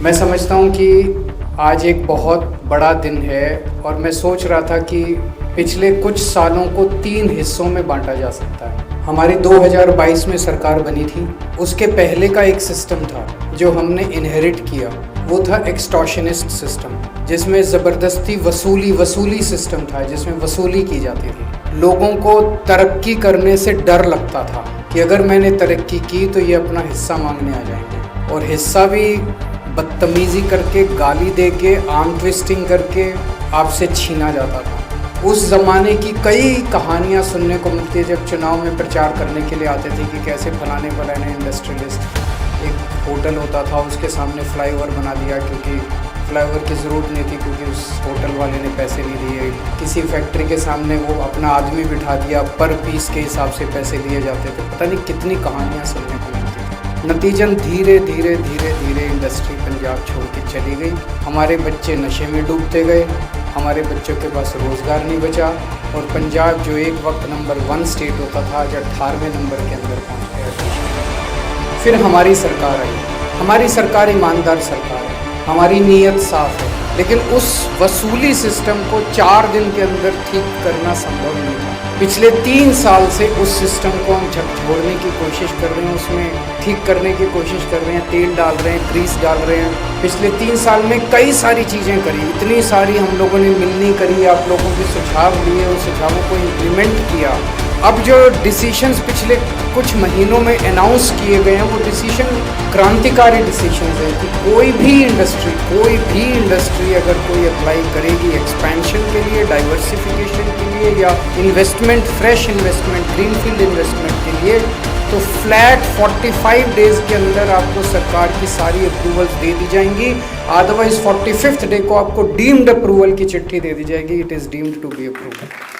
मैं समझता हूँ कि आज एक बहुत बड़ा दिन है और मैं सोच रहा था कि पिछले कुछ सालों को 3 हिस्सों में बांटा जा सकता है। हमारी 2022 में सरकार बनी थी, उसके पहले का एक सिस्टम था जो हमने इनहेरिट किया, वो था एक्सटॉर्शनिस्ट सिस्टम, जिसमें ज़बरदस्ती वसूली सिस्टम था, जिसमें वसूली की जाती थी। लोगों को तरक्की करने से डर लगता था कि अगर मैंने तरक्की की तो ये अपना हिस्सा मांगने आ जाएंगे, और हिस्सा भी बदतमीज़ी करके, गाली दे के, आर्म ट्विस्टिंग करके आपसे छीना जाता था। उस ज़माने की कई कहानियाँ सुनने को मिलती है जब चुनाव में प्रचार करने के लिए आते थे कि कैसे फलाने फलाने इंडस्ट्रियलिस्ट, एक होटल होता था उसके सामने फ्लाईओवर बना दिया क्योंकि फ्लाईओवर की ज़रूरत नहीं थी, क्योंकि उस होटल वाले ने पैसे नहीं दिए। किसी फैक्ट्री के सामने वो अपना आदमी बिठा दिया, पर पीस के हिसाब से पैसे लिए जाते थे। पता नहीं कितनी कहानियाँ सुनने को मिलती थी। नतीजन धीरे धीरे इंडस्ट्री पंजाब छोड़ के चली गई। हमारे बच्चे नशे में डूबते गए, हमारे बच्चों के पास रोज़गार नहीं बचा, और पंजाब जो एक वक्त नंबर 1 स्टेट होता था आज 18वें नंबर के अंदर पहुँच गया। फिर हमारी सरकार आई। हमारी सरकार ईमानदार सरकार है, हमारी नीयत साफ है, लेकिन उस वसूली सिस्टम को 4 दिन के अंदर ठीक करना संभव नहीं था। पिछले 3 साल से उस सिस्टम को हम झकझोरने की कोशिश कर रहे हैं, उसमें ठीक करने की कोशिश कर रहे हैं, तेल डाल रहे हैं, ग्रीस डाल रहे हैं। पिछले 3 साल में कई सारी चीज़ें करी, इतनी सारी हम लोगों ने मिलनी करी, आप लोगों के सुझाव लिए, उस सुझावों को इम्प्लीमेंट किया। अब जो डिसीशंस पिछले कुछ महीनों में अनाउंस किए गए हैं वो डिसीजन क्रांतिकारी डिसीजंस हैं कि कोई भी इंडस्ट्री अगर कोई अप्लाई करेगी एक्सपेंशन के लिए, डाइवर्सिफिकेशन के लिए या investment, fresh investment, greenfield investment के लिए, तो फ्लैट 45 डेज़ के अंदर आपको सरकार की सारी अप्रूवल्स दे दी जाएंगी। अदरवाइज 45th डे को आपको डीम्ड अप्रूवल की चिट्ठी दे दी जाएगी, it is deemed to be approved.